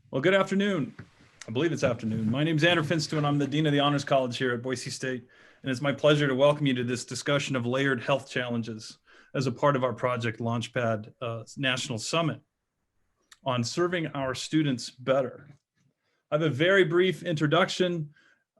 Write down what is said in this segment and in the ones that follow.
Well, good afternoon. I believe it's afternoon. My name is Andrew Finstu, and I'm the Dean of the Honors College here at Boise State. And it's my pleasure to welcome you to this discussion of layered health challenges as a part of our Project Launchpad National Summit on serving our students better. I have a very brief introduction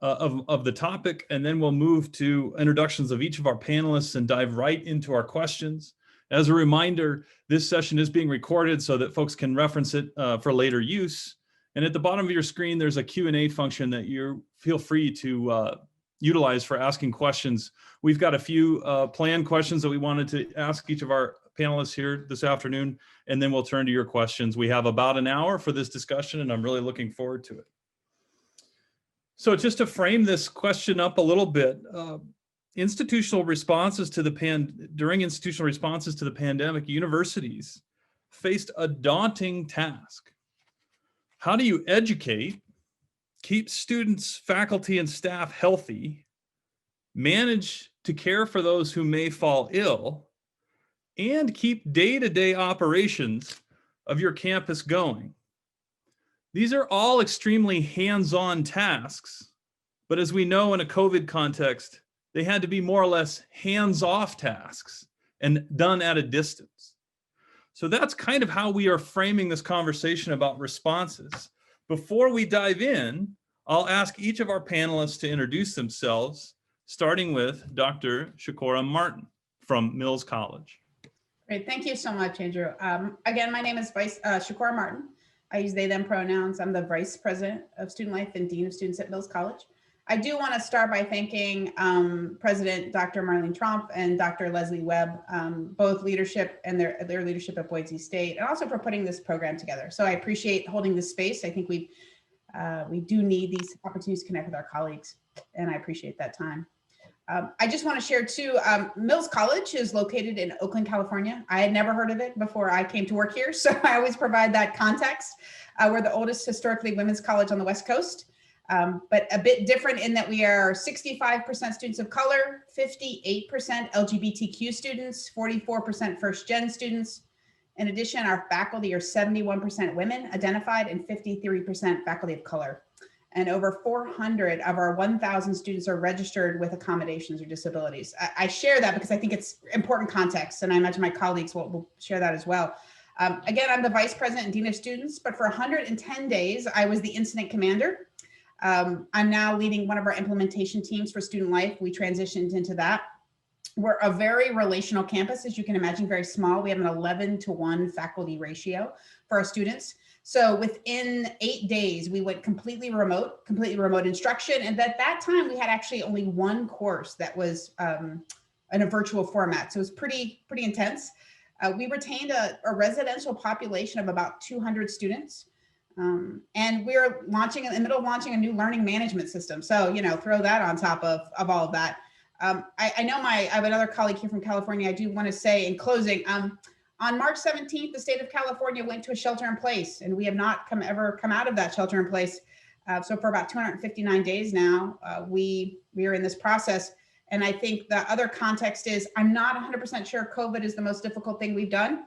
of the topic, and then we'll move to introductions of each of our panelists and dive right into our questions. As a reminder, this session is being recorded so that folks can reference it for later use. And at the bottom of your screen, there's a Q&A function that you feel free to utilize for asking questions. We've got a few planned questions that we wanted to ask each of our panelists here this afternoon, and then we'll turn to your questions. We have about an hour for this discussion, and I'm really looking forward to it. So just to frame this question up a little bit, during institutional responses to the pandemic, universities faced a daunting task. How do you educate, keep students, faculty, and staff healthy, manage to care for those who may fall ill, and keep day-to-day operations of your campus going? These are all extremely hands-on tasks, but as we know in a COVID context, they had to be more or less hands-off tasks and done at a distance. So that's kind of how we are framing this conversation about responses. Before we dive in, I'll ask each of our panelists to introduce themselves, starting with Dr. Shakora Martin from Mills College. Great, thank you so much, Andrew. Again, my name is Shakora Martin. I use they, them pronouns. I'm the Vice President of Student Life and Dean of Students at Mills College. I do want to start by thanking President Dr. Marlene Tromp and Dr. Leslie Webb, both leadership and their leadership at Boise State, and also for putting this program together. So I appreciate holding this space. I think we do need these opportunities to connect with our colleagues, and I appreciate that time. I just want to share too, Mills College is located in Oakland, California. I had never heard of it before I came to work here, so I always provide that context. We're the oldest historically women's college on the West Coast, but a bit different in that we are 65% students of color, 58% LGBTQ students, 44% first-gen students. In addition, our faculty are 71% women identified and 53% faculty of color. And over 400 of our 1,000 students are registered with accommodations or disabilities. I share that because I think it's important context, and I imagine my colleagues will share that as well. Again, I'm the Vice President and Dean of Students, but for 110 days, I was the incident commander. I'm now leading one of our implementation teams for Student Life. We transitioned into that. We're a very relational campus, as you can imagine, very small. We have an 11-to-1 faculty ratio for our students. So within 8 days, we went completely remote instruction. And at that time, we had actually only one course that was in a virtual format. So it was pretty intense. We retained a residential population of about 200 students. And we're in the middle of launching a new learning management system. So, throw that on top of all of that. I know I have another colleague here from California. I do want to say in closing, on March 17th, the state of California went to a shelter in place, and we have not ever come out of that shelter in place. So for about 259 days now, we are in this process. And I think the other context is I'm not 100% sure COVID is the most difficult thing we've done.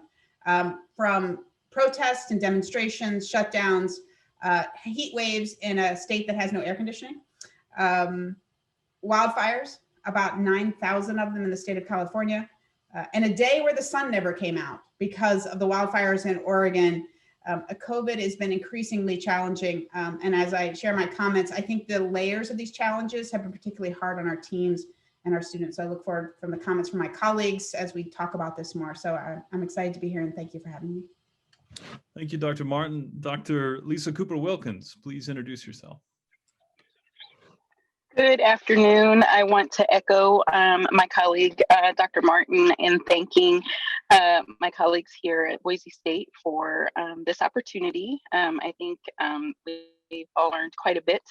From protests and demonstrations, shutdowns, heat waves in a state that has no air conditioning, wildfires, about 9,000 of them in the state of California, and a day where the sun never came out because of the wildfires in Oregon. COVID has been increasingly challenging. And as I share my comments, I think the layers of these challenges have been particularly hard on our teams and our students. So I look forward from the comments from my colleagues as we talk about this more. So I'm excited to be here, and thank you for having me. Thank you, Dr. Martin. Dr. Lisa Cooper Wilkins, please introduce yourself. Good afternoon. I want to echo my colleague, Dr. Martin, in thanking my colleagues here at Boise State for this opportunity. I think we've all learned quite a bit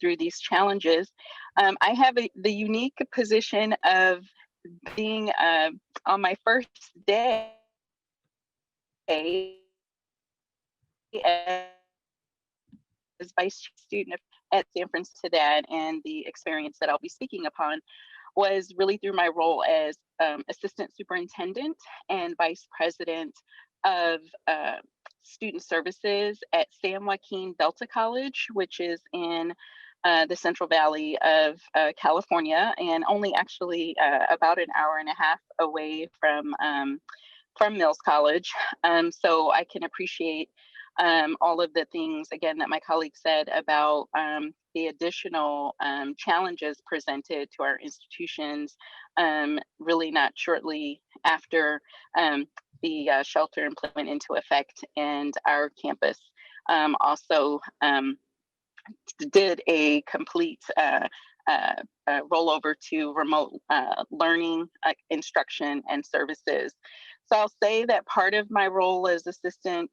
through these challenges. I have the unique position of being on my first day as vice student at Sanford Citadel, and the experience that I'll be speaking upon was really through my role as assistant superintendent and vice president of student services at San Joaquin Delta College, which is in the Central Valley of California, and only actually about an hour and a half away from Mills College. So I can appreciate all of the things, again, that my colleague said about the additional challenges presented to our institutions, really not shortly after the shelter implement into effect, and our campus also did a complete rollover to remote learning, instruction, and services. So I'll say that part of my role as assistant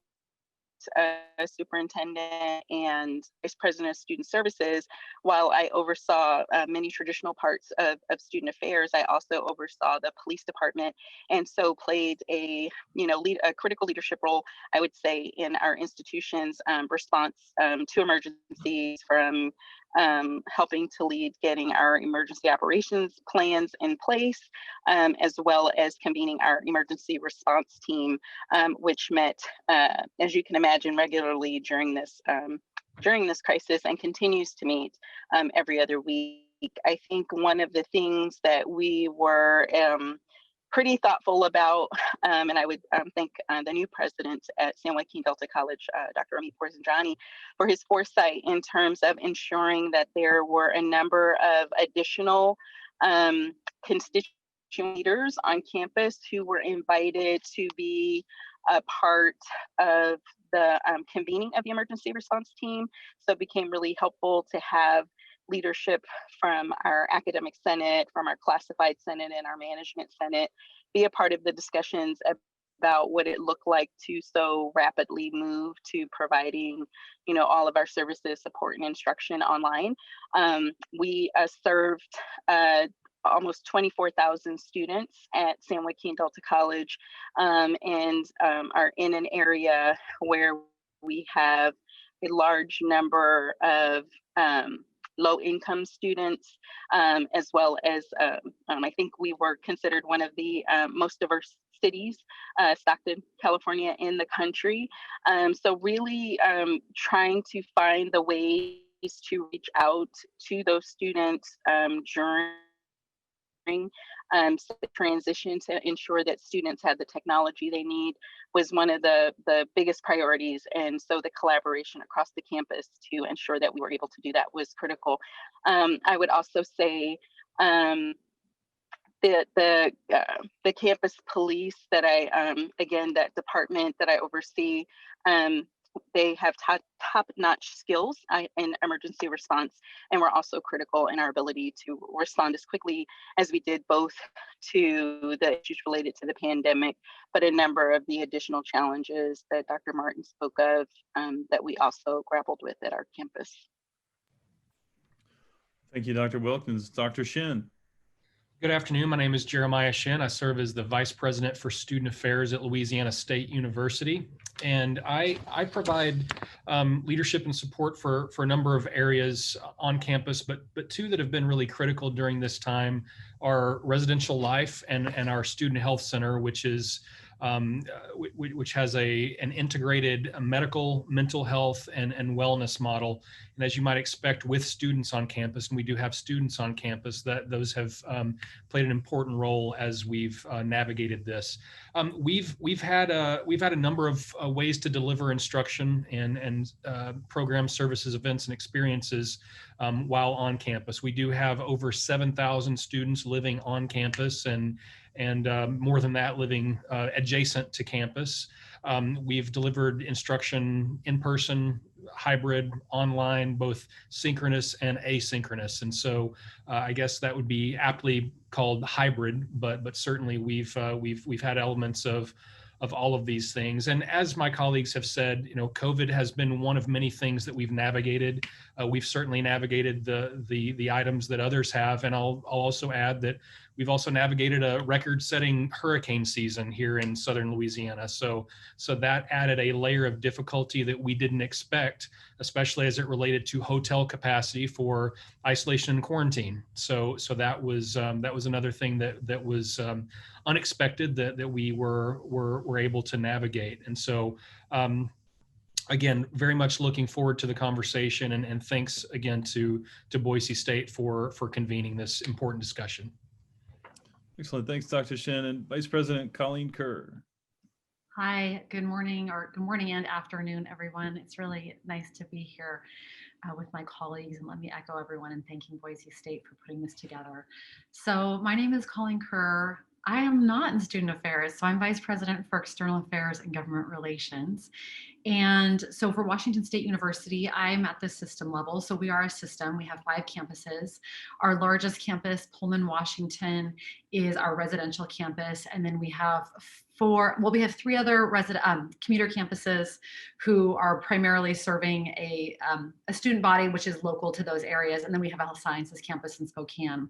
superintendent and vice president of student services, while I oversaw many traditional parts of student affairs, I also oversaw the police department, and so played a a critical leadership role, I would say, in our institution's response to emergencies, from helping to lead getting our emergency operations plans in place, as well as convening our emergency response team, which met, as you can imagine, regularly during this crisis, and continues to meet every other week. I think one of the things that we were pretty thoughtful about, and I would thank the new president at San Joaquin Delta College, Dr. Amit Porzinjani, for his foresight in terms of ensuring that there were a number of additional constituent leaders on campus who were invited to be a part of the convening of the emergency response team. So it became really helpful to have leadership from our academic senate, from our classified senate, and our management senate be a part of the discussions about what it looked like to so rapidly move to providing, all of our services, support, and instruction online. We served almost 24,000 students at San Joaquin Delta College, and are in an area where we have a large number of low-income students, as well as I think we were considered one of the most diverse cities, Stockton, California, in the country. So really trying to find the ways to reach out to those students during the transition, to ensure that students had the technology they need, was one of the biggest priorities. And so the collaboration across the campus to ensure that we were able to do that was critical. I would also say the campus police that that department that I oversee, they have top-notch skills in emergency response, and we're also critical in our ability to respond as quickly as we did, both to the issues related to the pandemic, but a number of the additional challenges that Dr. Martin spoke of, that we also grappled with at our campus. Thank you, Dr. Wilkins. Dr. Shin. Good afternoon. My name is Jeremiah Shin. I serve as the Vice President for Student Affairs at Louisiana State University. And I provide leadership and support for a number of areas on campus, but two that have been really critical during this time are residential life and our Student Health Center, which is which has an integrated medical, mental health, and wellness model. And as you might expect with students on campus, and we do have students on campus, that those have played an important role as we've navigated this. We've had a number of ways to deliver instruction and program services, events, and experiences while on campus. We do have over 7,000 students living on campus, and more than that living adjacent to campus. We've delivered instruction in person, hybrid, online, both synchronous and asynchronous. And so I guess that would be aptly called hybrid, but certainly we've had elements of all of these things. And as my colleagues have said, COVID has been one of many things that we've navigated. We've certainly navigated the items that others have. And I'll also add that we've also navigated a record-setting hurricane season here in southern Louisiana. So that added a layer of difficulty that we didn't expect, especially as it related to hotel capacity for isolation and quarantine. So that was another thing that was unexpected that we were able to navigate. And so again, very much looking forward to the conversation, and thanks again to Boise State for convening this important discussion. Excellent. Thanks, Dr. Shannon. Vice President Colleen Kerr. Hi, good morning and afternoon, everyone. It's really nice to be here with my colleagues, and let me echo everyone in thanking Boise State for putting this together. So my name is Colleen Kerr. I am not in student affairs, so I'm Vice President for External Affairs and Government Relations. And so for Washington State University, I'm at the system level. So we are a system. We have 5 campuses. Our largest campus, Pullman, Washington, is our residential campus. And then we have 3 other commuter campuses who are primarily serving a student body, which is local to those areas. And then we have a health sciences campus in Spokane.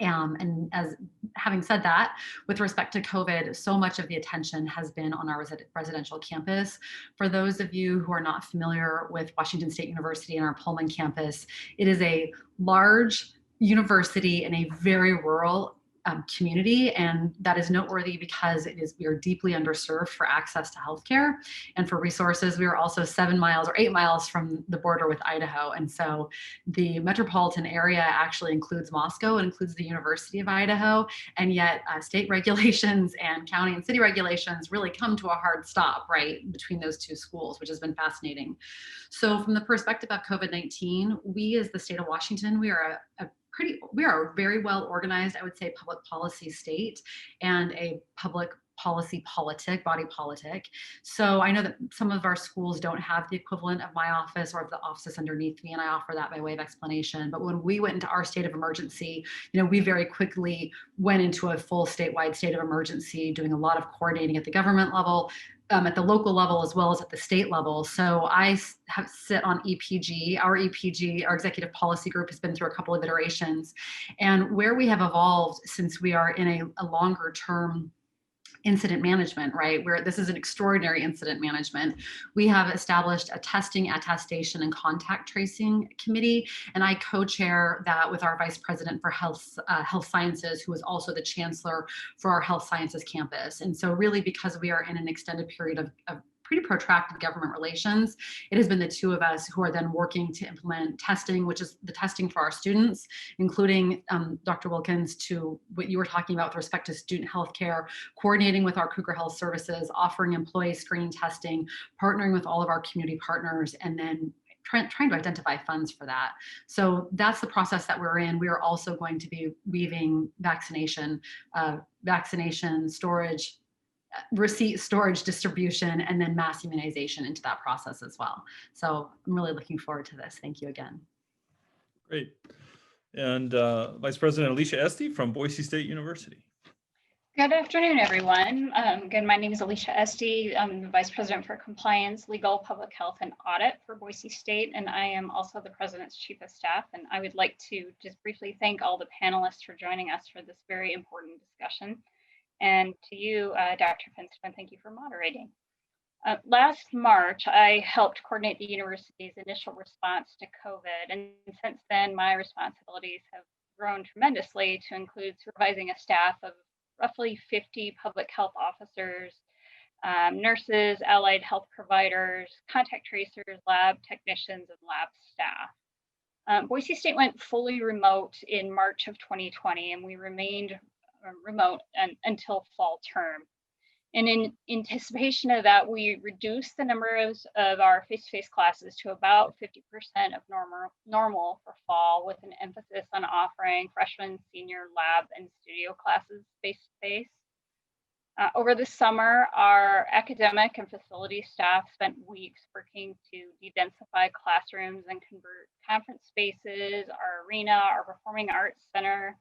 And as having said that, with respect to COVID, so much of the attention has been on our residential campus. For those of you who are not familiar with Washington State University and our Pullman campus, it is a large university in a very rural community, and that is noteworthy because we are deeply underserved for access to healthcare and for resources. We are also 7 miles or 8 miles from the border with Idaho, and so the metropolitan area actually includes Moscow and includes the University of Idaho, and yet state regulations and county and city regulations really come to a hard stop right between those 2 schools, which has been fascinating. So from the perspective of COVID-19, we as the state of Washington, we are a very well organized, I would say, public policy state and a public policy body politic. So I know that some of our schools don't have the equivalent of my office or of the offices underneath me, and I offer that by way of explanation. But when we went into our state of emergency, we very quickly went into a full statewide state of emergency, doing a lot of coordinating at the government level, at the local level, as well as at the state level. So I sit on EPG. Our EPG, our executive policy group, has been through a couple of iterations. And where we have evolved since we are in a longer term incident management, right, where this is an extraordinary incident management, we have established a testing, attestation, and contact tracing committee, and I co-chair that with our vice president for health sciences, who is also the chancellor for our health sciences campus. And so really, because we are in an extended period of pretty protracted government relations, it has been the 2 of us who are then working to implement testing, which is the testing for our students, including Dr. Wilkins, to what you were talking about with respect to student healthcare, coordinating with our Cougar Health Services, offering employee screening testing, partnering with all of our community partners, and then trying to identify funds for that. So that's the process that we're in. We are also going to be weaving vaccination storage, receipt, storage, distribution, and then mass immunization into that process as well. So I'm really looking forward to this. Thank you again. Great. And Vice President Alicia Esty from Boise State University. Good afternoon, everyone. Again, my name is Alicia Esty. I'm the Vice President for Compliance, Legal, Public Health, and Audit for Boise State, and I am also the President's Chief of Staff. And I would like to just briefly thank all the panelists for joining us for this very important discussion. And to you, Dr. Finstuen, thank you for moderating. Last March, I helped coordinate the university's initial response to COVID, and since then, my responsibilities have grown tremendously to include supervising a staff of roughly 50 public health officers, nurses, allied health providers, contact tracers, lab technicians, and lab staff. Boise State went fully remote in March of 2020, and we remained remote until fall term. And in anticipation of that, we reduced the numbers of our face-to-face classes to about 50% of normal for fall, with an emphasis on offering freshman, senior lab, and studio classes face-to-face. Over the summer, our academic and facility staff spent weeks working to de-densify classrooms and convert conference spaces, our arena, our performing arts center,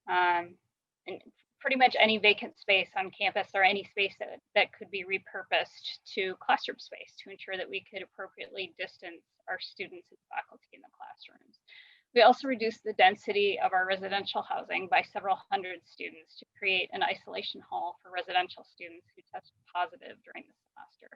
and pretty much any vacant space on campus, or any space that could be repurposed to classroom space, to ensure that we could appropriately distance our students and faculty in the classrooms. We also reduced the density of our residential housing by several hundred students to create an isolation hall for residential students who tested positive during the semester.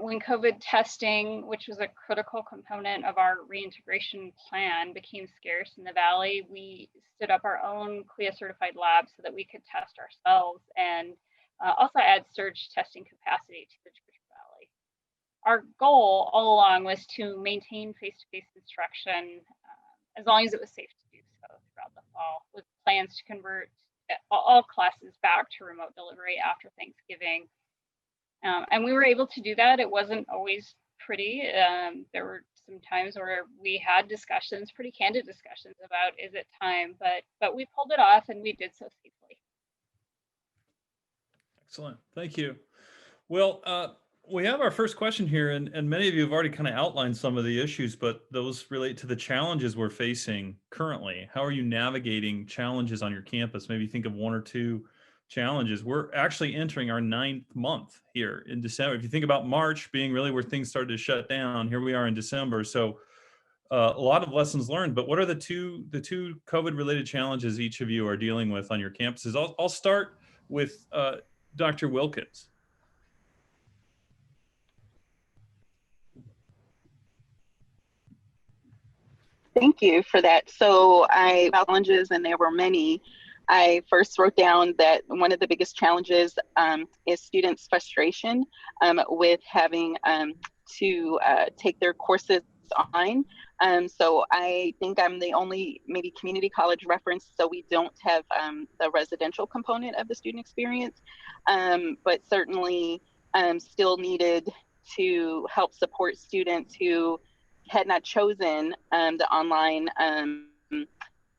When COVID testing, which was a critical component of our reintegration plan, became scarce in the Valley, we stood up our own CLIA certified lab so that we could test ourselves and also add surge testing capacity to the Treasure Valley. our goal all along was to maintain face-to-face instruction as long as it was safe to do so throughout the fall, with plans to convert all classes back to remote delivery after Thanksgiving. And we were able to do that. It wasn't always pretty. There were some times where we had discussions, pretty candid discussions about, is it time? But we pulled it off and we did so safely. Excellent. Thank you. Well, we have our first question here, and many of you have already kind of outlined some of the issues, but those relate to the challenges we're facing currently. How are you navigating challenges on your campus? Maybe think of one or two challenges. We're actually entering our 9th month here in December. If you think about March being really where things started to shut down, here we are in December. So a lot of lessons learned, but what are the two COVID related challenges each of you are dealing with on your campuses? I'll start with Dr. Wilkins. Thank you for that. So challenges, and there were many. I first wrote down that one of the biggest challenges is students' frustration with having to take their courses online. So I think I'm the only maybe community college reference, so we don't have the residential component of the student experience, but certainly still needed to help support students who had not chosen the online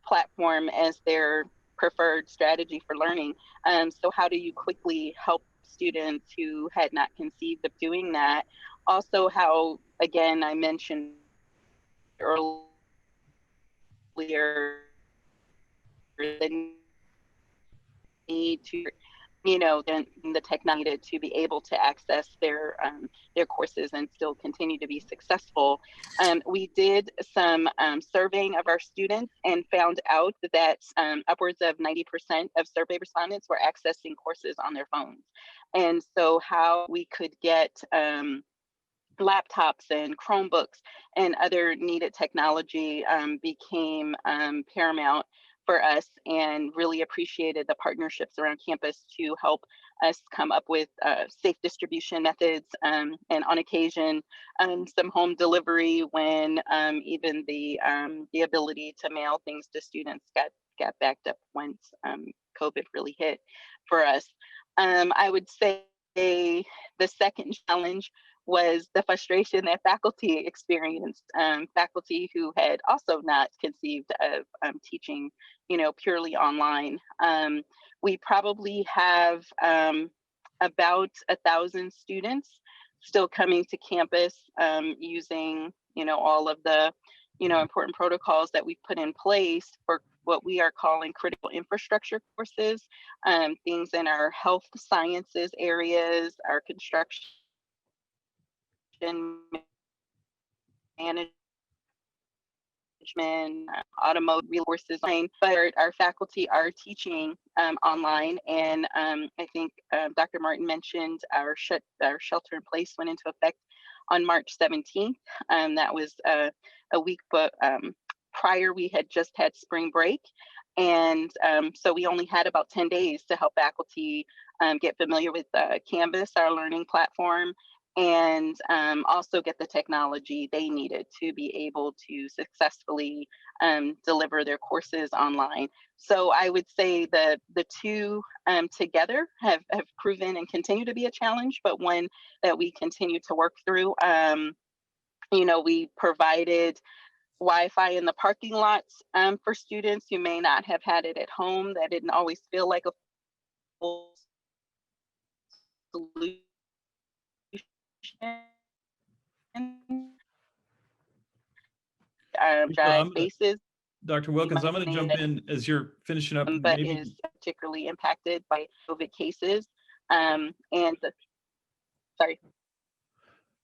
platform as their preferred strategy for learning. So how do you quickly help students who had not conceived of doing that? Also, how, again, I mentioned earlier, the need to, the technology needed to be able to access their courses and still continue to be successful. We did some surveying of our students and found out that upwards of 90% of survey respondents were accessing courses on their phones. And so how we could get laptops and Chromebooks and other needed technology became paramount for us, and really appreciated the partnerships around campus to help us come up with safe distribution methods, and on occasion some home delivery when even the ability to mail things to students got backed up once COVID really hit for us. I would say the second challenge was the frustration that faculty experienced, faculty who had also not conceived of teaching, purely online. We probably have about 1,000 students still coming to campus using, all of the, important protocols that we've put in place for what we are calling critical infrastructure courses, things in our health sciences areas, our construction management, automotive courses, but our faculty are teaching online. And I think Dr. Martin mentioned our shelter in place went into effect on March 17th. That was a week, but prior we had just had spring break. And so we only had about 10 days to help faculty get familiar with Canvas, our learning platform, and also get the technology they needed to be able to successfully deliver their courses online. So I would say the two together have proven and continue to be a challenge, but one that we continue to work through. We provided Wi-Fi in the parking lots for students who may not have had it at home. That didn't always feel like a full solution. Dry spaces. Dr. Wilkins, I'm going to jump in as you're finishing up. But is particularly impacted by COVID cases.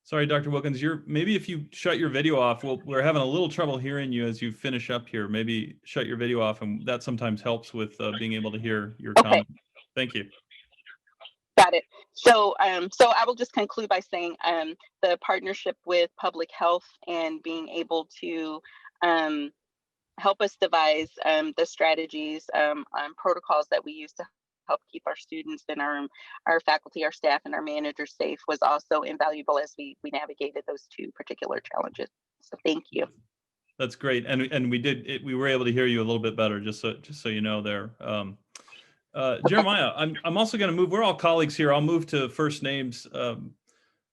Sorry, Dr. Wilkins, maybe if you shut your video off, we're having a little trouble hearing you as you finish up here. Maybe shut your video off, and that sometimes helps with being able to hear your comment. Thank you. Got it. So I will just conclude by saying the partnership with public health and being able to help us devise the strategies and protocols that we use to help keep our students and our faculty, our staff, and our managers safe was also invaluable as we navigated those two particular challenges. So thank you. That's great. And we were able to hear you a little bit better, just so you know there. Jeremiah, I'm also going to move. We're all colleagues here. I'll move to first names.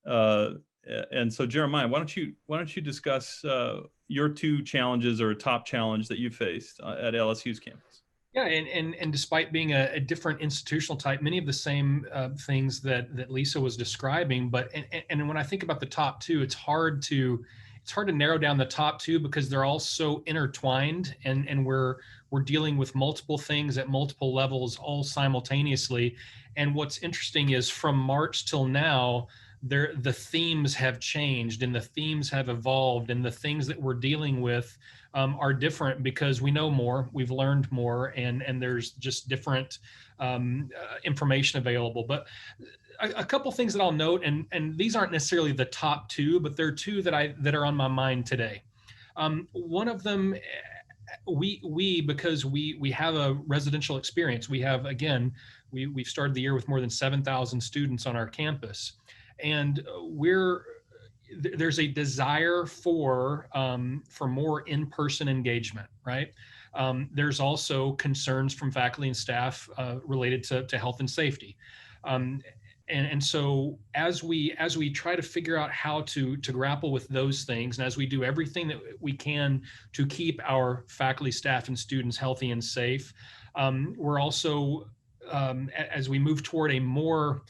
And so Jeremiah, why don't you discuss your two challenges or a top challenge that you faced at LSU's campus? Yeah, and despite being a different institutional type, many of the same things that Lisa was describing. But and when I think about the top two, it's hard to narrow down the top two because they're all so intertwined, and we're dealing with multiple things at multiple levels all simultaneously. And what's interesting is from March till now, the themes have changed and the themes have evolved, and the things that we're dealing with are different because we know more, we've learned more, and there's just different information available. But a couple things that I'll note, and these aren't necessarily the top two, but there are two that are on my mind today. One of them, because we have a residential experience. We have, again, we've started the year with more than 7,000 students on our campus. And there's a desire for more in-person engagement, right? There's also concerns from faculty and staff related to health and safety. And so as we try to figure out how to grapple with those things, and as we do everything that we can to keep our faculty, staff, and students healthy and safe, we're also, as we move toward a more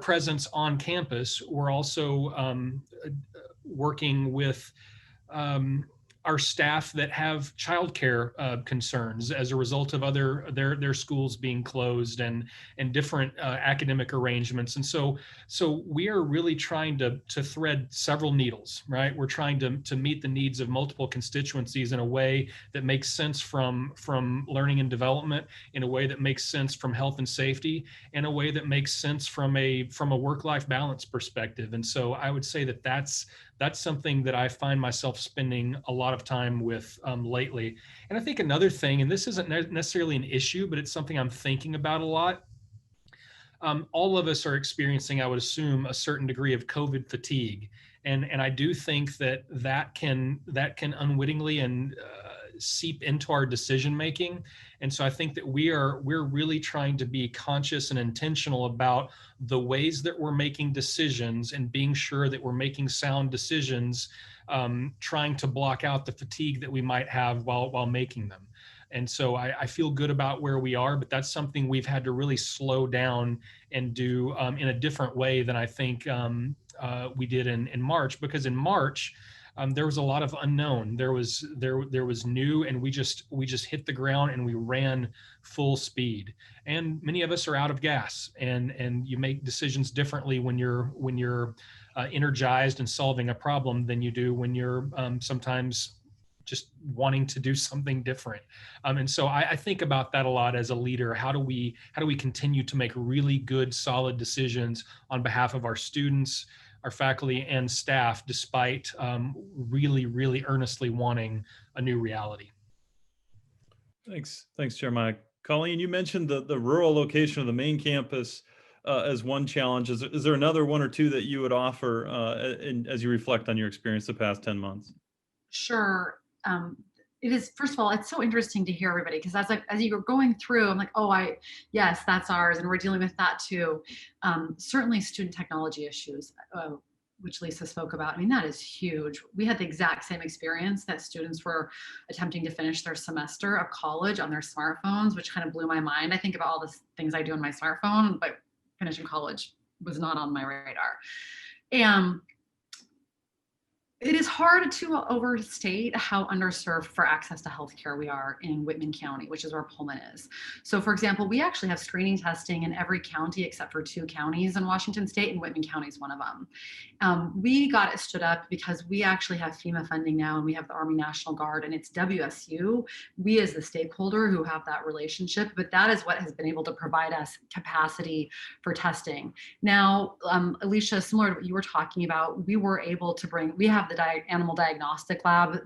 presence on campus, we're also working with our staff that have childcare concerns as a result of their schools being closed and different academic arrangements. And so we are really trying to thread several needles, right? We're trying to meet the needs of multiple constituencies in a way that makes sense from learning and development, in a way that makes sense from health and safety, in a way that makes sense from a work-life balance perspective. And so I would say that's something that I find myself spending a lot of time with lately. And I think another thing, and this isn't necessarily an issue, but it's something I'm thinking about a lot. All of us are experiencing, I would assume, a certain degree of COVID fatigue. And I do think that can unwittingly and seep into our decision making. And so I think that we're really trying to be conscious and intentional about the ways that we're making decisions and being sure that we're making sound decisions, trying to block out the fatigue that we might have while making them. And so I feel good about where we are, but that's something we've had to really slow down and do in a different way than I think we did in March, because in March, there was a lot of unknown. There was new, and we just hit the ground and we ran full speed. And many of us are out of gas, and you make decisions differently when you're energized and solving a problem than you do when you're sometimes just wanting to do something different. And so I think about that a lot as a leader. How do we continue to make really good, solid decisions on behalf of our students, our faculty, and staff, despite really, really earnestly wanting a new reality? Thanks, Jeremiah. Colleen, you mentioned the rural location of the main campus as one challenge. Is there another one or two that you would offer as you reflect on your experience the past 10 months? Sure. It is, first of all, it's so interesting to hear everybody, because as you were going through, I'm like, yes, that's ours, and we're dealing with that too. Certainly student technology issues, which Lisa spoke about. I mean, that is huge. We had the exact same experience, that students were attempting to finish their semester of college on their smartphones, which kind of blew my mind. I think about all the things I do on my smartphone, but finishing college was not on my radar. And it is hard to overstate how underserved for access to healthcare we are in Whitman County, which is where Pullman is. So for example, we actually have screening testing in every county except for 2 counties in Washington State, and Whitman County is one of them. We got it stood up because we actually have FEMA funding now, and we have the Army National Guard, and it's WSU. We as the stakeholder who have that relationship, but that is what has been able to provide us capacity for testing. Now, Alicia, similar to what you were talking about, we were able to we have the animal diagnostic lab.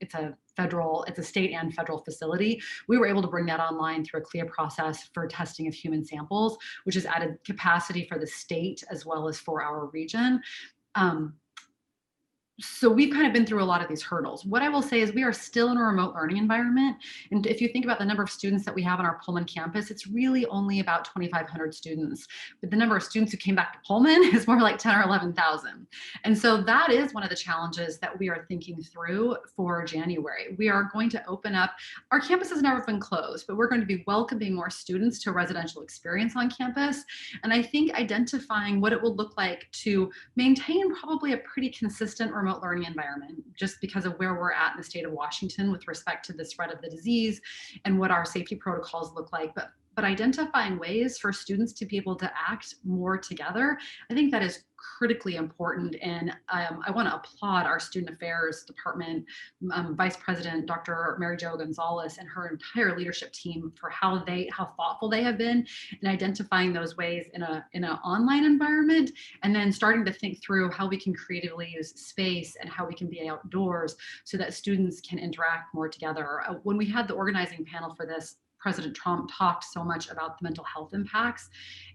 It's a it's a state and federal facility. We were able to bring that online through a CLIA process for testing of human samples, which has added capacity for the state as well as for our region. So we've kind of been through a lot of these hurdles. What I will say is we are still in a remote learning environment. And if you think about the number of students that we have on our Pullman campus, it's really only about 2,500 students. But the number of students who came back to Pullman is more like 10 or 11,000. And so that is one of the challenges that we are thinking through for January. We are going to open up, our campus has never been closed, but we're going to be welcoming more students to a residential experience on campus. And I think identifying what it will look like to maintain probably a pretty consistent remote learning environment, just because of where we're at in the state of Washington with respect to the spread of the disease and what our safety protocols look like. But identifying ways for students to be able to act more together, I think that is critically important. And I want to applaud our Student Affairs Department Vice President, Dr. Mary Jo Gonzalez, and her entire leadership team for how thoughtful they have been in identifying those ways in an online environment, and then starting to think through how we can creatively use space and how we can be outdoors so that students can interact more together. When we had the organizing panel for this, President Trump talked so much about the mental health impacts,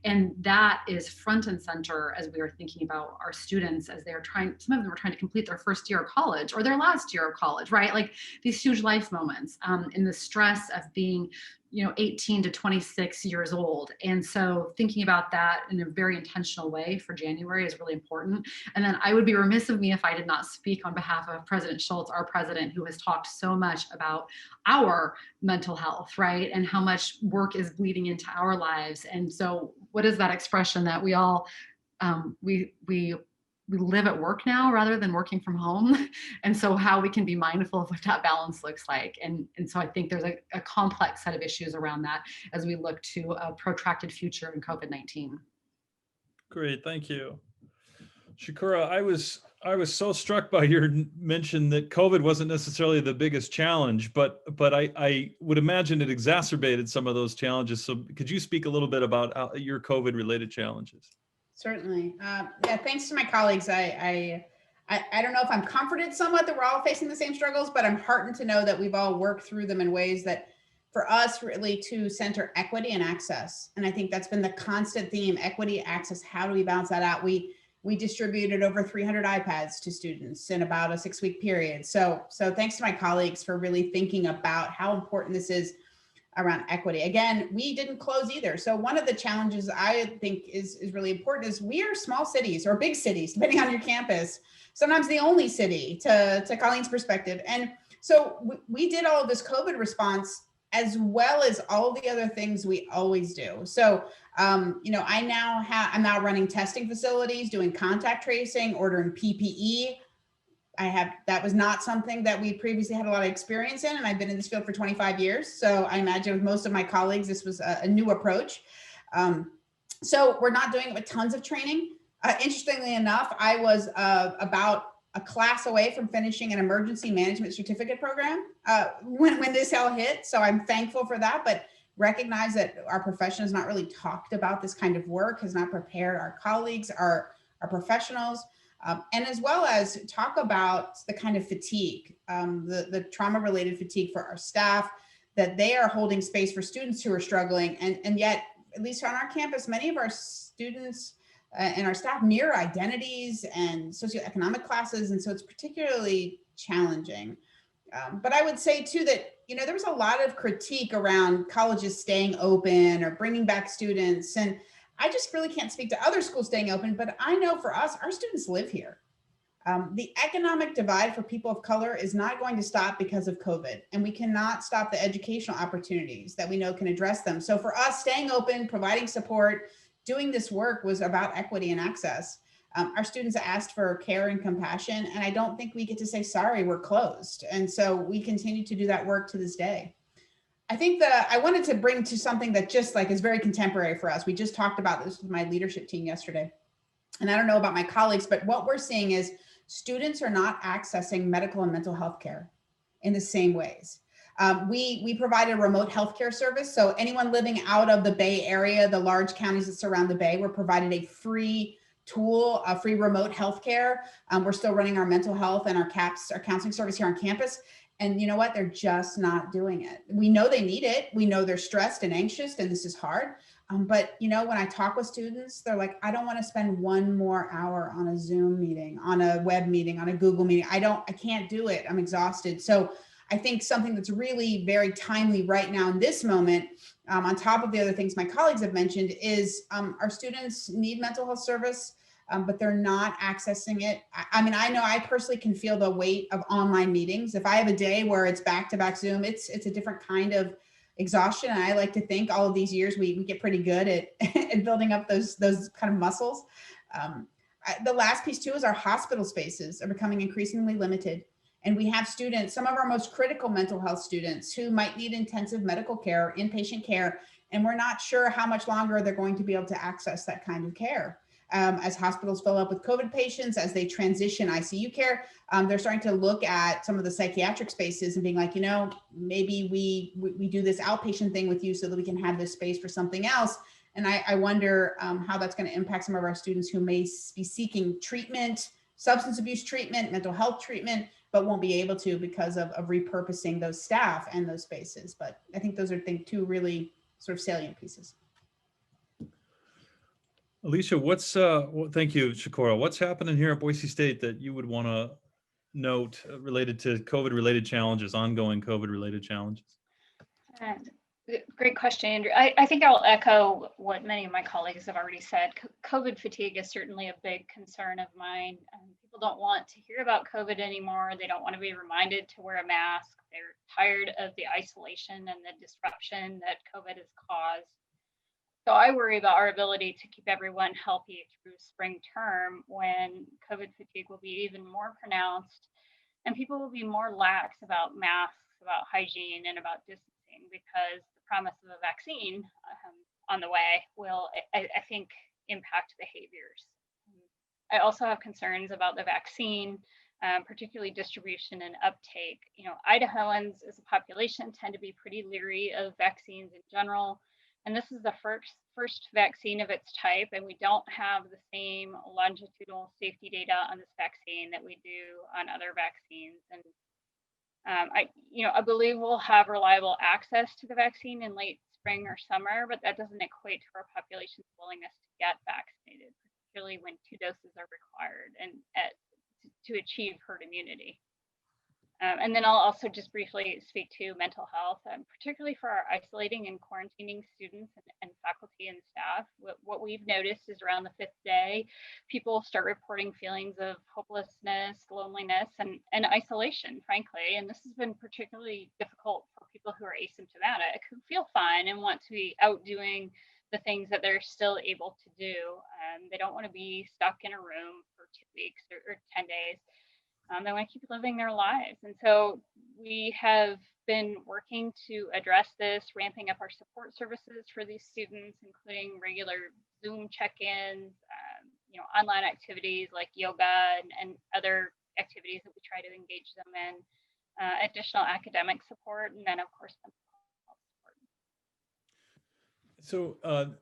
and that is front and center as we are thinking about our students as they're some of them are trying to complete their first year of college or their last year of college, right? Like these huge life moments, in the stress of being 18 to 26 years old. And so thinking about that in a very intentional way for January is really important. And then I would be remiss of me if I did not speak on behalf of President Schultz, our president, who has talked so much about our mental health, right? And how much work is bleeding into our lives. And so what is that expression that we all, we live at work now rather than working from home. And so how we can be mindful of what that balance looks like. And so I think there's a complex set of issues around that as we look to a protracted future in COVID-19. Great, thank you. Shakura, I was so struck by your mention that COVID wasn't necessarily the biggest challenge, but I would imagine it exacerbated some of those challenges. So could you speak a little bit about your COVID related challenges? Certainly. Yeah, thanks to my colleagues. I don't know if I'm comforted somewhat that we're all facing the same struggles, but I'm heartened to know that we've all worked through them in ways that for us really to center equity and access. And I think that's been the constant theme: equity, access. How do we balance that out? We distributed over 300 iPads to students in about a 6-week period. So thanks to my colleagues for really thinking about how important this is around equity. Again, we didn't close either. So one of the challenges I think is really important is we are small cities or big cities, depending on your campus, sometimes the only city to Colleen's perspective. And so we did all of this COVID response as well as all the other things we always do. So, I'm now running testing facilities, doing contact tracing, ordering PPE. That was not something that we previously had a lot of experience in, and I've been in this field for 25 years. So I imagine with most of my colleagues, this was a new approach. So we're not doing it with tons of training. Interestingly enough, I was about a class away from finishing an emergency management certificate program when this all hit. So I'm thankful for that, but recognize that our profession has not really talked about this kind of work, has not prepared our colleagues, our professionals. And as well as talk about the kind of fatigue, the trauma-related fatigue for our staff, that they are holding space for students who are struggling. And yet, at least on our campus, many of our students and our staff mirror identities and socioeconomic classes. And so it's particularly challenging. But I would say too that, there was a lot of critique around colleges staying open or bringing back students. And I just really can't speak to other schools staying open, but I know for us, our students live here. The economic divide for people of color is not going to stop because of COVID, and we cannot stop the educational opportunities that we know can address them. So for us, staying open, providing support, doing this work was about equity and access. Our students asked for care and compassion, and I don't think we get to say, sorry, we're closed. And so we continue to do that work to this day. I think I wanted to bring to something that just is very contemporary for us. We just talked about this with my leadership team yesterday. And I don't know about my colleagues, but what we're seeing is students are not accessing medical and mental health care in the same ways. We provide a remote healthcare service. So anyone living out of the Bay Area, the large counties that surround the Bay, we're provided a free tool, free remote healthcare. We're still running our mental health and our CAPS, our counseling service here on campus. And you know what? They're just not doing it. We know they need it. We know they're stressed and anxious and this is hard. But you know, when I talk with students, they're like, I don't want to spend one more hour on a Zoom meeting, on a web meeting, on a Google meeting. I can't do it. I'm exhausted. So I think something that's really very timely right now in this moment, on top of the other things my colleagues have mentioned, is our students need mental health service, but they're not accessing it. I mean, I know I personally can feel the weight of online meetings. If I have a day where it's back-to-back Zoom, it's a different kind of exhaustion. And I like to think all of these years we get pretty good at building up those kind of muscles. The last piece too is our hospital spaces are becoming increasingly limited. And we have students, some of our most critical mental health students who might need intensive medical care, inpatient care, and we're not sure how much longer they're going to be able to access that kind of care. As hospitals fill up with COVID patients, as they transition ICU care, they're starting to look at some of the psychiatric spaces and being like, you know, maybe we do this outpatient thing with you so that we can have this space for something else. And I wonder how that's going to impact some of our students who may be seeking treatment, substance abuse treatment, mental health treatment, but won't be able to because of repurposing those staff and those spaces. But I think those are two really sort of salient pieces. Alicia, thank you, Shakora. What's happening here at Boise State that you would want to note related to COVID-related challenges, ongoing COVID-related challenges? Great question, Andrew. I think I'll echo what many of my colleagues have already said. COVID fatigue is certainly a big concern of mine. People don't want to hear about COVID anymore. They don't want to be reminded to wear a mask. They're tired of the isolation and the disruption that COVID has caused. So I worry about our ability to keep everyone healthy through spring term when COVID fatigue will be even more pronounced and people will be more lax about masks, about hygiene, and about distancing because the promise of a vaccine on the way will, I think, impact behaviors. I also have concerns about the vaccine, particularly distribution and uptake. You know, Idahoans as a population tend to be pretty leery of vaccines in general. And this is the first vaccine of its type, and we don't have the same longitudinal safety data on this vaccine that we do on other vaccines. And I believe we'll have reliable access to the vaccine in late spring or summer, but that doesn't equate to our population's willingness to get vaccinated, particularly when 2 doses are required and to achieve herd immunity. And then I'll also just briefly speak to mental health, particularly for our isolating and quarantining students and faculty and staff. What we've noticed is around the 5th day, people start reporting feelings of hopelessness, loneliness, and isolation, frankly. And this has been particularly difficult for people who are asymptomatic, who feel fine and want to be out doing the things that they're still able to do. They don't want to be stuck in a room for 2 weeks or 10 days. They want to keep living their lives. And so we have been working to address this, ramping up our support services for these students, including regular Zoom check-ins, online activities like yoga and other activities that we try to engage them in, additional academic support, and then of course, mental health support. So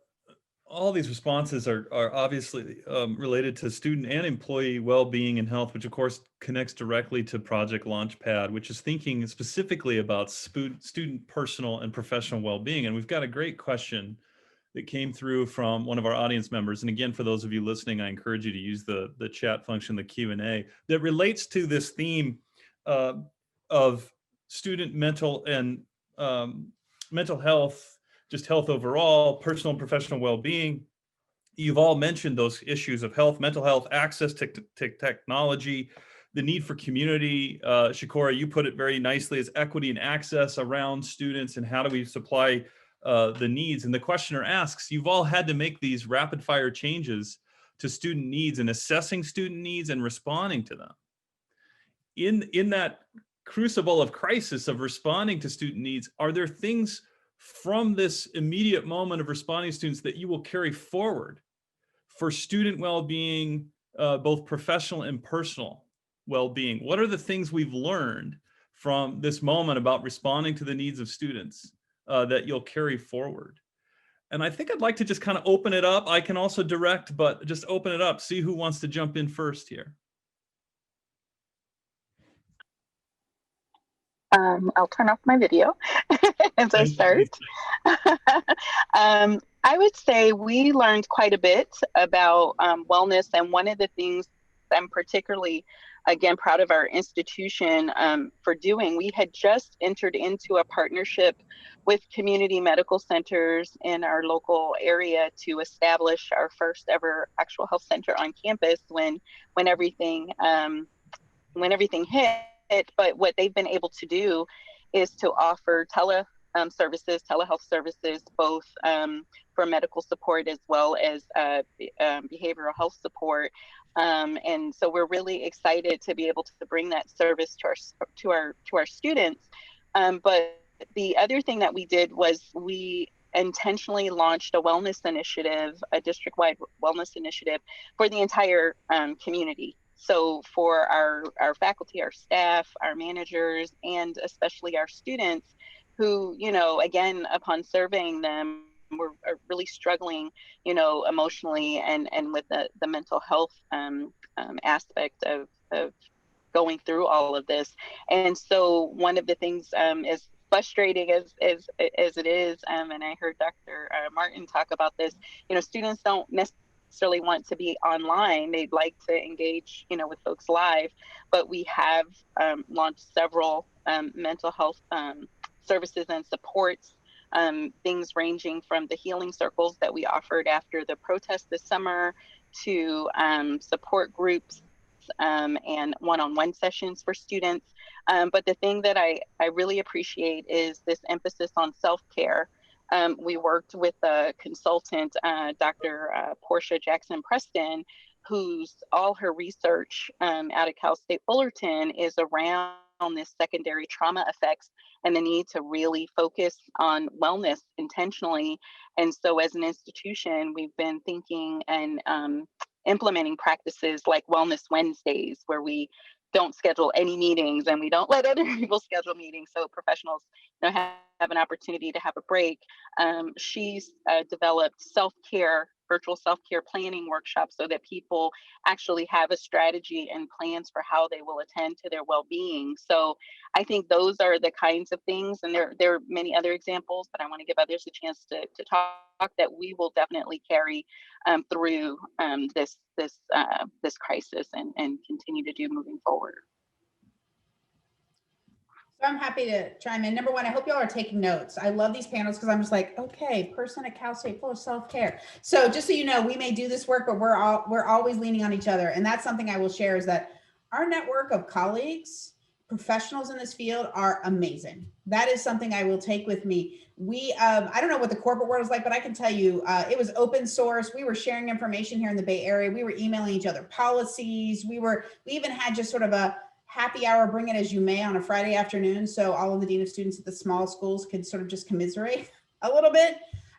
all these responses are obviously related to student and employee well-being and health, which of course connects directly to Project Launchpad, which is thinking specifically about student personal and professional well-being. And we've got a great question that came through from one of our audience members. And again, for those of you listening, I encourage you to use the chat function, the Q&A, that relates to this theme of student mental and mental health, just health overall, personal and professional well-being. You've all mentioned those issues of health, mental health, access to technology, the need for community. Shakora, you put it very nicely as equity and access around students and how do we supply the needs. And the questioner asks, you've all had to make these rapid fire changes to student needs and assessing student needs and responding to them. In that crucible of crisis of responding to student needs, are there things from this immediate moment of responding to students that you will carry forward for student well-being, both professional and personal well-being? What are the things we've learned from this moment about responding to the needs of students that you'll carry forward? And I think I'd like to just kind of open it up. I can also direct, but just open it up, see who wants to jump in first here. I'll turn off my video as I start. I would say we learned quite a bit about wellness, and one of the things I'm particularly, again, proud of our institution for doing, we had just entered into a partnership with community medical centers in our local area to establish our first ever actual health center on campus when everything hit. But what they've been able to do is to offer telehealth services, both for medical support as well as behavioral health support. And so we're really excited to be able to bring that service to our students. But the other thing that we did was we intentionally launched a wellness initiative, a district-wide wellness initiative for the entire community. So for our faculty, our staff, our managers, and especially our students who, again, upon surveying them, were really struggling, emotionally and with the mental health aspect of going through all of this. And so one of the things is frustrating as it is, and I heard Dr. Martin talk about this, students don't necessarily want to be online. They'd like to engage, with folks live, but we have launched several mental health services and supports, things ranging from the healing circles that we offered after the protest this summer to support groups and one-on-one sessions for students. But the thing that I really appreciate is this emphasis on self-care. We worked with a consultant, Dr. Portia Jackson Preston, whose all her research out of Cal State Fullerton is around this secondary trauma effects and the need to really focus on wellness intentionally. And so as an institution, we've been thinking and implementing practices like Wellness Wednesdays, where we don't schedule any meetings and we don't let other people schedule meetings, so professionals have an opportunity to have a break. She's developed virtual self-care planning workshops so that people actually have a strategy and plans for how they will attend to their well-being. So I think those are the kinds of things, and there are many other examples, but I want to give others a chance to talk, that we will definitely carry through this crisis and continue to do moving forward. So I'm happy to chime in. Number one, I hope y'all are taking notes. I love these panels because I'm just like, okay, person at Cal State full of self-care. So just so you know, we may do this work, but we're always leaning on each other. And that's something I will share, is that our network of colleagues, professionals in this field, are amazing. That is something I will take with me. We, I don't know what the corporate world is like, but I can tell you, it was open source. We were sharing information here in the Bay Area. We were emailing each other policies. We even had just sort of a happy hour, bring it as you may, on a Friday afternoon. So all of the dean of students at the small schools could sort of just commiserate a little bit.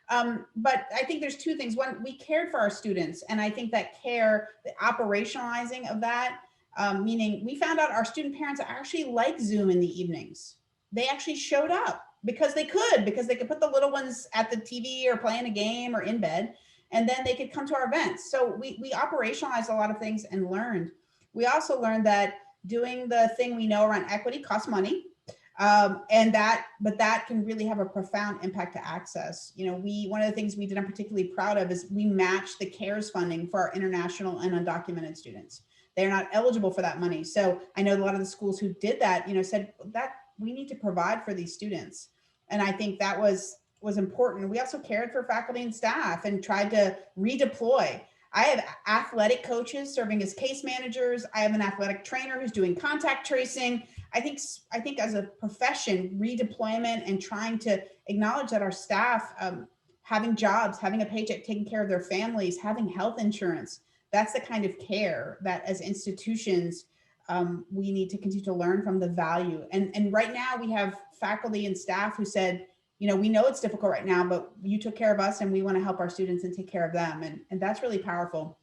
But I think there's two things. One, we cared for our students. And I think that care, the operationalizing of that, meaning we found out our student parents actually like Zoom in the evenings. They actually showed up because they could put the little ones at the TV or playing a game or in bed, and then they could come to our events. So we operationalized a lot of things and learned. We also learned that doing the thing we know around equity costs money, but that can really have a profound impact to access. One of the things we did I'm particularly proud of is we matched the CARES funding for our international and undocumented students. They're not eligible for that money. So I know a lot of the schools who did that, said that we need to provide for these students. And I think that was important. We also cared for faculty and staff and tried to redeploy. I have athletic coaches serving as case managers. I have an athletic trainer who's doing contact tracing. I think as a profession, redeployment and trying to acknowledge that our staff having jobs, having a paycheck, taking care of their families, having health insurance, that's the kind of care that as institutions, we need to continue to learn from the value. And right now we have faculty and staff who said, we know it's difficult right now, but you took care of us and we want to help our students and take care of them. And that's really powerful.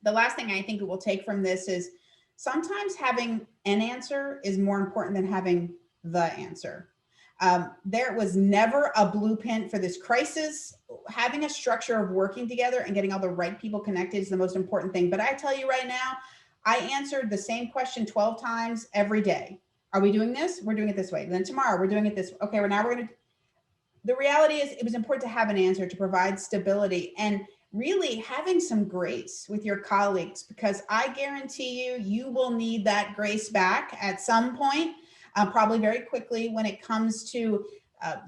The last thing I think we'll take from this is sometimes having an answer is more important than having the answer. There was never a blueprint for this crisis. Having a structure of working together and getting all the right people connected is the most important thing. But I tell you right now, I answered the same question 12 times every day. Are we doing this? We're doing it this way. Then tomorrow we're doing it this. Okay, well now we're going to. The reality is it was important to have an answer to provide stability and really having some grace with your colleagues, because I guarantee you will need that grace back at some point, probably very quickly when it comes to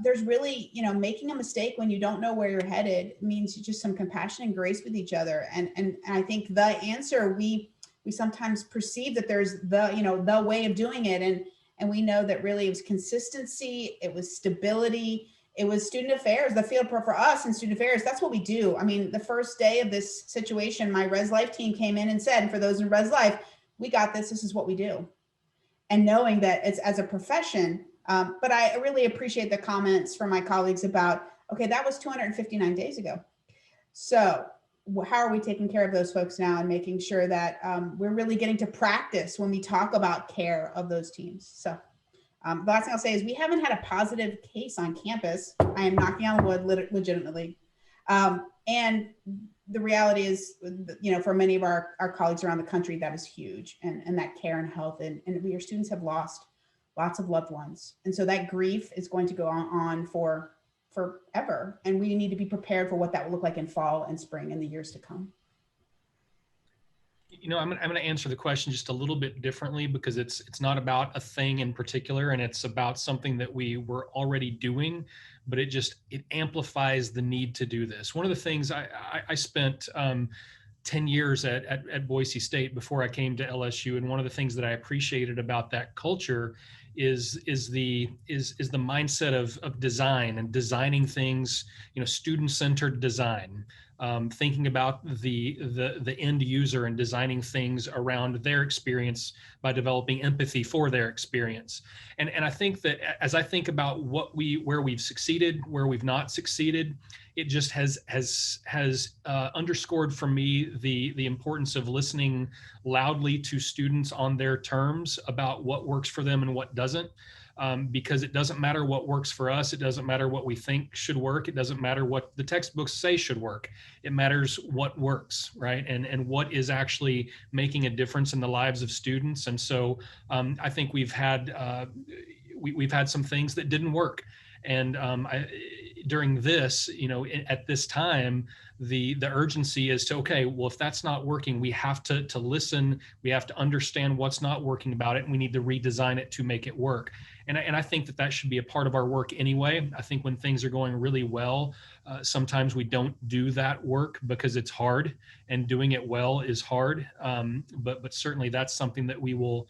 there's really, making a mistake when you don't know where you're headed means just some compassion and grace with each other. And I think the answer, we sometimes perceive that there's the way of doing it. And we know that really it was consistency, it was stability, it was student affairs, the field for us in student affairs. That's what we do. I mean, the first day of this situation, my Res Life team came in and said, for those in Res Life, we got this. This is what we do. And knowing that it's as a profession, but I really appreciate the comments from my colleagues about, okay, that was 259 days ago. So how are we taking care of those folks now and making sure that we're really getting to practice when we talk about care of those teams? So the last thing I'll say is we haven't had a positive case on campus. I am knocking on wood legitimately. And the reality is, for many of our colleagues around the country, that is huge. And that care and health, and our students have lost lots of loved ones. And so that grief is going to go on for forever. And we need to be prepared for what that will look like in fall and spring and the years to come. I'm going to answer the question just a little bit differently, because it's not about a thing in particular, and it's about something that we were already doing, but it amplifies the need to do this. One of the things I spent 10 years at Boise State before I came to LSU, and one of the things that I appreciated about that culture is the mindset of design and designing things, student-centered design. Thinking about the end user and designing things around their experience by developing empathy for their experience. And I think that as I think about where we've succeeded, where we've not succeeded, it just has underscored for me the importance of listening loudly to students on their terms about what works for them and what doesn't. Because it doesn't matter what works for us. It doesn't matter what we think should work. It doesn't matter what the textbooks say should work. It matters what works, right? And what is actually making a difference in the lives of students. And so I think we've had some things that didn't work. And during this, at this time, the urgency is to, okay, well, if that's not working, we have to listen. We have to understand what's not working about it, and we need to redesign it to make it work. And I think that should be a part of our work anyway. I think when things are going really well, sometimes we don't do that work because it's hard, and doing it well is hard. But certainly that's something that we will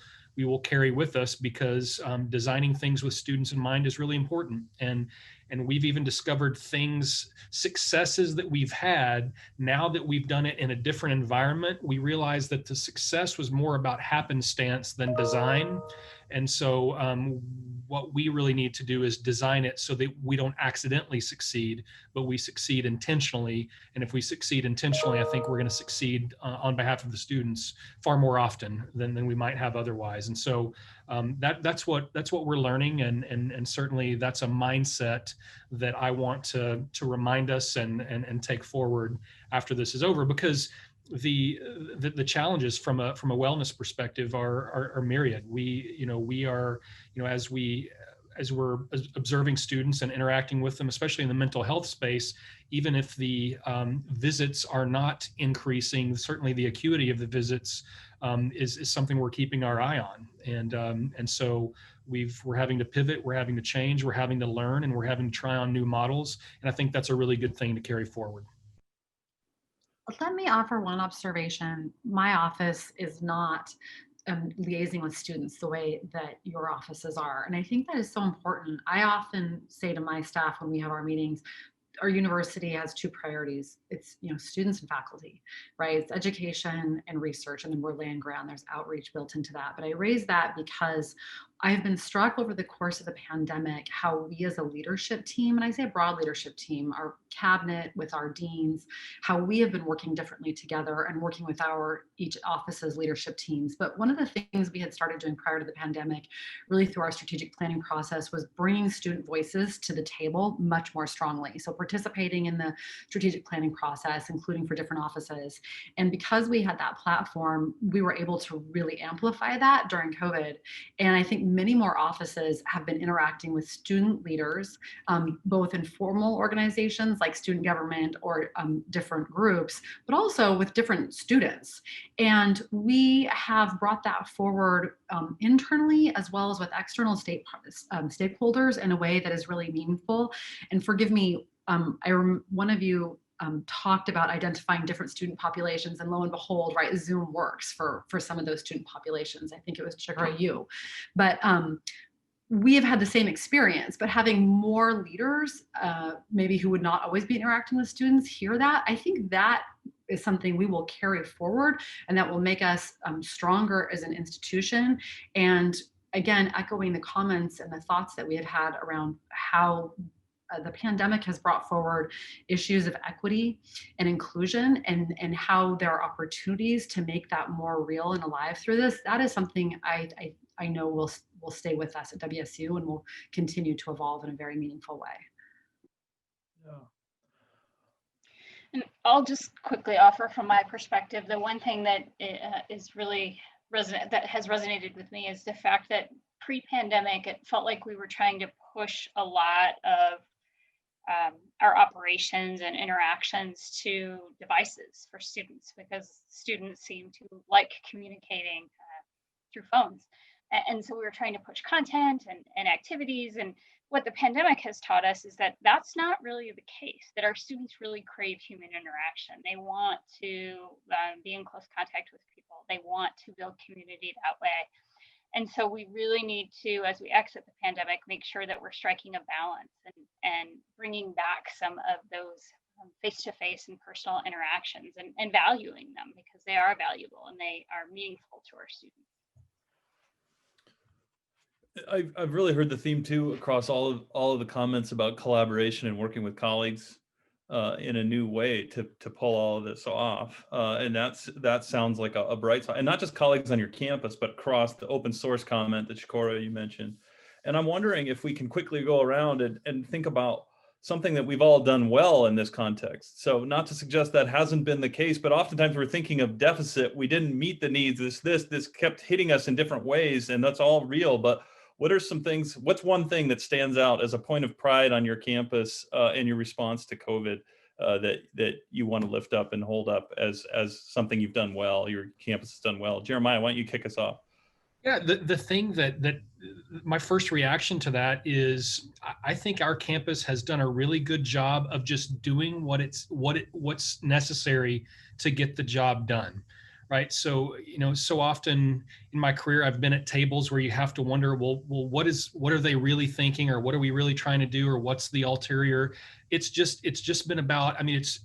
carry with us, because designing things with students in mind is really important. And we've even discovered successes that we've had. Now that we've done it in a different environment, we realize that the success was more about happenstance than design. And so what we really need to do is design it so that we don't accidentally succeed, but we succeed intentionally. And if we succeed intentionally, I think we're going to succeed on behalf of the students far more often than we might have otherwise. And so that's what we're learning, and certainly that's a mindset that I want to remind us and take forward after this is over, because the challenges from a wellness perspective are myriad. We are as we're observing students and interacting with them, especially in the mental health space, even if the visits are not increasing, certainly the acuity of the visits is something we're keeping our eye on. And so we're having to pivot, we're having to change, we're having to learn, and we're having to try on new models. And I think that's a really good thing to carry forward. Let me offer one observation. My office is not liaising with students the way that your offices are. And I think that is so important. I often say to my staff when we have our meetings, our university has two priorities. It's, students and faculty, right? It's education and research, and then we're land grant. There's outreach built into that. But I raise that because I've been struck over the course of the pandemic how we as a leadership team, and I say a broad leadership team, our cabinet with our deans, how we have been working differently together and working with each office's leadership teams. But one of the things we had started doing prior to the pandemic, really through our strategic planning process, was bringing student voices to the table much more strongly. So participating in the strategic planning process, including for different offices. And because we had that platform, we were able to really amplify that during COVID. And I think many more offices have been interacting with student leaders, both in formal organizations like student government or different groups, but also with different students. And we have brought that forward internally as well as with external stakeholders in a way that is really meaningful. And forgive me, one of you talked about identifying different student populations, and lo and behold, right, Zoom works for some of those student populations. I think it was Chikora U, but we have had the same experience, but having more leaders, maybe who would not always be interacting with students, hear that, I think that is something we will carry forward, and that will make us stronger as an institution. And again, echoing the comments and the thoughts that we have had around how the pandemic has brought forward issues of equity and inclusion, and how there are opportunities to make that more real and alive through this. That is something I know will stay with us at WSU and will continue to evolve in a very meaningful way. Yeah. And I'll just quickly offer from my perspective, the one thing that is really that has resonated with me is the fact that pre-pandemic, it felt like we were trying to push a lot of our operations and interactions to devices for students, because students seem to like communicating through phones. And so we were trying to push content and activities. And what the pandemic has taught us is that that's not really the case, that our students really crave human interaction. They want to be in close contact with people. They want to build community that way. And so we really need to, as we exit the pandemic, make sure that we're striking a balance and bringing back some of those face-to-face and personal interactions and valuing them, because they are valuable and they are meaningful to our students. I've really heard the theme too across all of the comments about collaboration and working with colleagues in a new way to pull all of this off, and that sounds like a bright spot, and not just colleagues on your campus, but across the open source comment that Chikora you mentioned. And I'm wondering if we can quickly go around and think about something that we've all done well in this context. So not to suggest that hasn't been the case, but oftentimes we're thinking of deficit. We didn't meet the needs. This kept hitting us in different ways, and that's all real. But what are some things, what's one thing that stands out as a point of pride on your campus in your response to COVID that you want to lift up and hold up as something you've done well, your campus has done well? Jeremiah, why don't you kick us off? Yeah, the thing that my first reaction to that is I think our campus has done a really good job of just doing what's necessary to get the job done. Right. So, so often in my career, I've been at tables where you have to wonder, well, what are they really thinking, or what are we really trying to do, or what's the ulterior? It's just been about, it's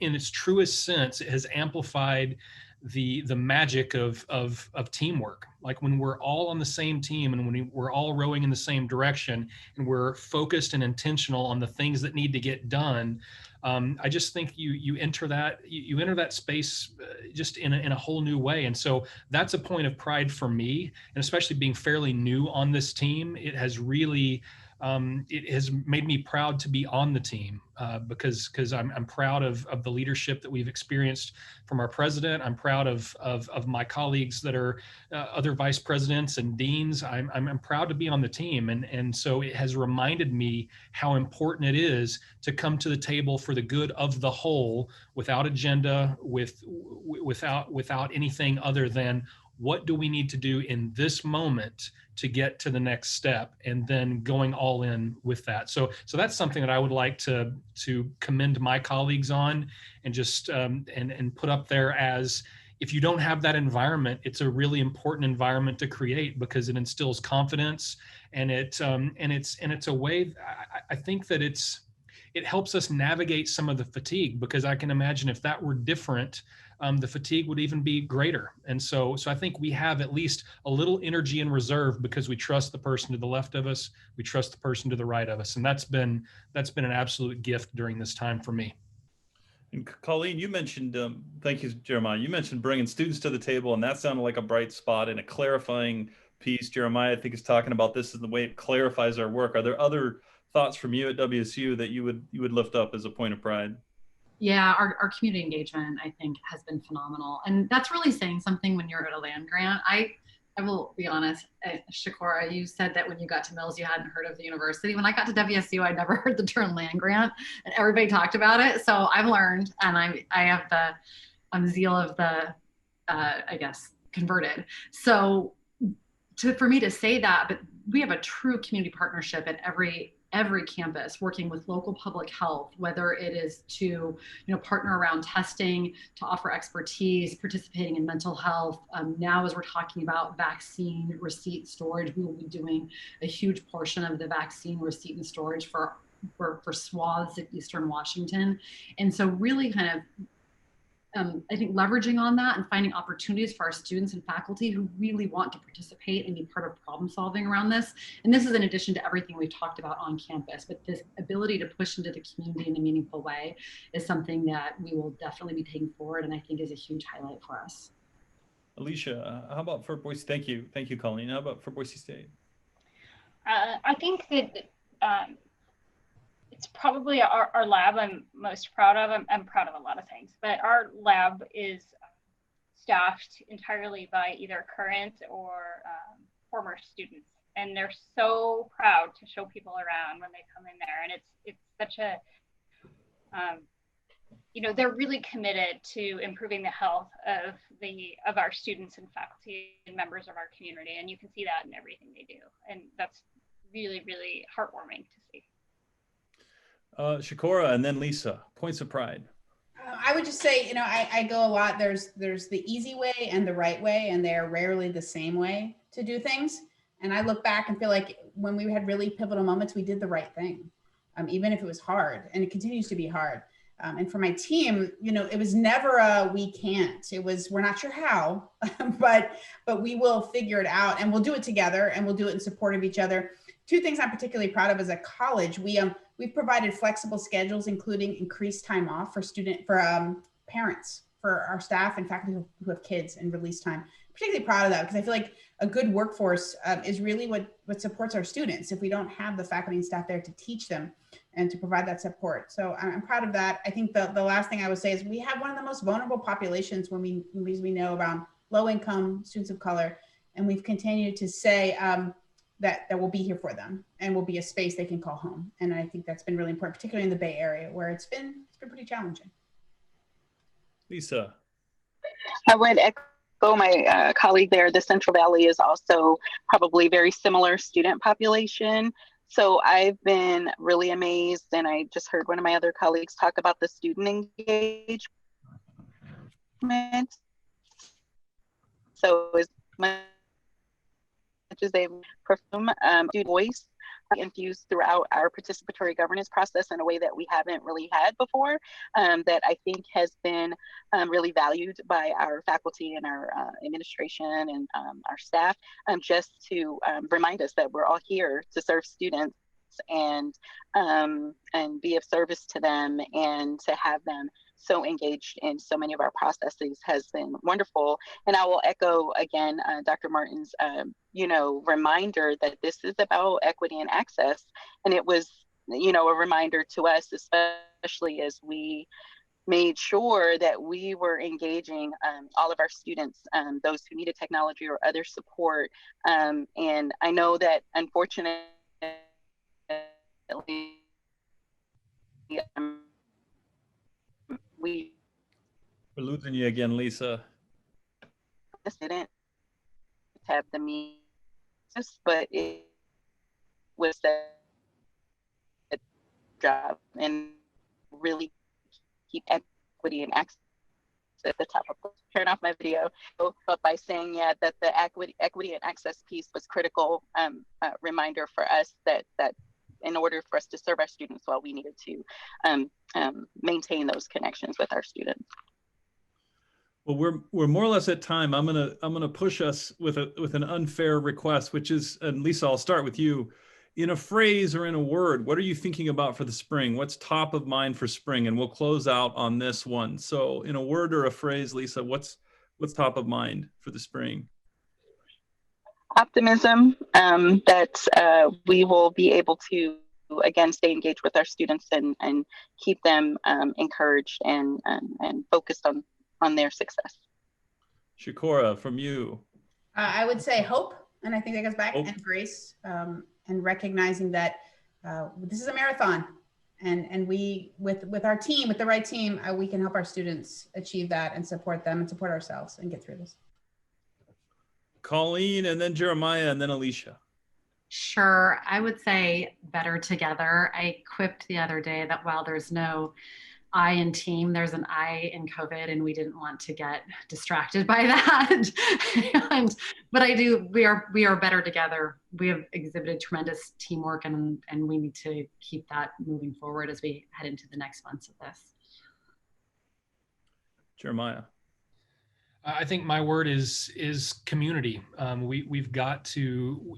in its truest sense, it has amplified the magic of teamwork. Like when we're all on the same team and when we're all rowing in the same direction and we're focused and intentional on the things that need to get done. I just think you enter that space just in a whole new way. And so that's a point of pride for me, and especially being fairly new on this team, it has really it has made me proud to be on the team because I'm proud of the leadership that we've experienced from our president. I'm proud of my colleagues that are other vice presidents and deans. I'm proud to be on the team, and so it has reminded me how important it is to come to the table for the good of the whole, without agenda, without anything other than what do we need to do in this moment to get to the next step, and then going all in with that. So that's something that I would like to commend my colleagues on, and just and put up there as, if you don't have that environment, it's a really important environment to create, because it instills confidence, and it's a way, I think that it helps us navigate some of the fatigue, because I can imagine if that were different, the fatigue would even be greater. And so I think we have at least a little energy in reserve, because we trust the person to the left of us, we trust the person to the right of us, and that's been an absolute gift during this time for me. And Colleen, you mentioned, thank you, Jeremiah, you mentioned bringing students to the table, and that sounded like a bright spot and a clarifying piece. Jeremiah, I think, is talking about this as the way it clarifies our work. Are there other thoughts from you at WSU that you would lift up as a point of pride? Yeah, our community engagement, I think, has been phenomenal. And that's really saying something when you're at a land grant. I will be honest, Shakora, you said that when you got to Mills, you hadn't heard of the university. When I got to WSU, I never heard the term land grant, and everybody talked about it. So I've learned, and I have the zeal of the, I guess, converted. So for me to say that, but we have a true community partnership at every campus, working with local public health, whether it is to partner around testing, to offer expertise, participating in mental health. Now, as we're talking about vaccine receipt storage, we will be doing a huge portion of the vaccine receipt and storage for swaths of Eastern Washington. And so really kind of I think leveraging on that and finding opportunities for our students and faculty who really want to participate and be part of problem solving around this. And this is in addition to everything we've talked about on campus, but this ability to push into the community in a meaningful way is something that we will definitely be taking forward, and I think is a huge highlight for us. Alicia, how about for Boise? Thank you, Colleen. How about for Boise State? I think that it's probably our lab I'm most proud of. I'm proud of a lot of things, but our lab is staffed entirely by either current or former students. And they're so proud to show people around when they come in there. And it's such a, they're really committed to improving the health of our students and faculty and members of our community. And you can see that in everything they do. And that's really, really heartwarming to see. Shakora and then Lisa, points of pride. I would just say, I go a lot. There's the easy way and the right way, and they're rarely the same way to do things. And I look back and feel like when we had really pivotal moments, we did the right thing, even if it was hard, and it continues to be hard. And for my team, it was never a we can't. It was we're not sure how, but we will figure it out, and we'll do it together, and we'll do it in support of each other. Two things I'm particularly proud of as a college, we've provided flexible schedules, including increased time off for parents, for our staff and faculty who have kids, and release time. I'm particularly proud of that because I feel like a good workforce is really what supports our students if we don't have the faculty and staff there to teach them and to provide that support. So I'm proud of that. I think the last thing I would say is we have one of the most vulnerable populations when we know around low income students of color, and we've continued to say that we'll be here for them and will be a space they can call home. And I think that's been really important, particularly in the Bay Area where it's been pretty challenging. Lisa. I would echo my colleague there. The Central Valley is also probably very similar student population. So I've been really amazed, and I just heard one of my other colleagues talk about the student engagement. So as much as they perform student voice infused throughout our participatory governance process in a way that we haven't really had before, that I think has been really valued by our faculty and our administration and our staff, just to remind us that we're all here to serve students and be of service to them, and to have them so engaged in so many of our processes has been wonderful. And I will echo again, Dr. Martin's, reminder that this is about equity and access. And it was, a reminder to us, especially as we made sure that we were engaging all of our students, those who needed technology or other support. And I know that unfortunately, we're losing you again, Lisa. Didn't have the means, but it was a job, and really keep equity and access at the top. I'll turn off my video, but by saying that the equity and access piece was critical reminder for us that in order for us to serve our students well, we needed to maintain those connections with our students. Well, we're more or less at time. I'm gonna push us with an unfair request, which is, and Lisa, I'll start with you. In a phrase or in a word, what are you thinking about for the spring? What's top of mind for spring? And we'll close out on this one. So in a word or a phrase, Lisa, what's top of mind for the spring? Optimism, that we will be able to again, stay engaged with our students and keep them encouraged and focused on their success. Shakora, from you. I would say hope, and I think that goes back, Hope. and grace, and recognizing that this is a marathon, and we, with our team, with the right team, we can help our students achieve that and support them and support ourselves and get through this. Colleen, and then Jeremiah, and then Alicia. Sure. I would say better together. I quipped the other day that while there's no I in team, there's an I in COVID, and we didn't want to get distracted by that. But we are better together. We have exhibited tremendous teamwork, and we need to keep that moving forward as we head into the next months of this. Jeremiah. I think my word is community. We've got to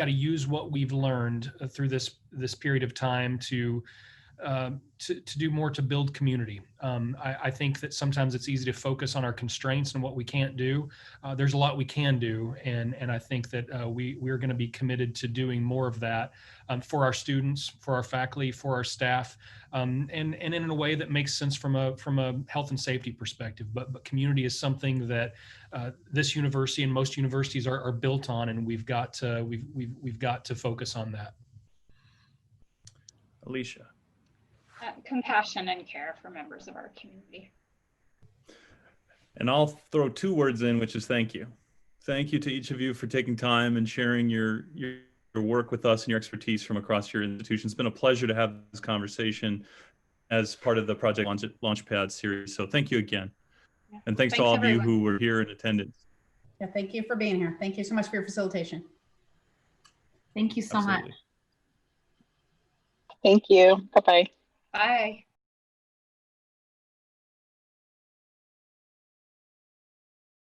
use what we've learned through this period of time to do more to build community. I think that sometimes it's easy to focus on our constraints and what we can't do. There's a lot we can do, and I think that we're going to be committed to doing more of that for our students, for our faculty, for our staff, and in a way that makes sense from a health and safety perspective. But community is something that this university and most universities are built on, and we've got to focus on that. Alicia. Compassion and care for members of our community. And I'll throw 2 words in, which is thank you. Thank you to each of you for taking time and sharing your work with us and your expertise from across your institution. It's been a pleasure to have this conversation as part of the Project Launchpad series. So thank you again. Yeah. And thanks to Thanks, all of you everyone. who were here in attendance. Yeah, thank you for being here. Thank you so much for your facilitation. Thank you so much. Absolutely. Thank you. Bye-bye. Bye.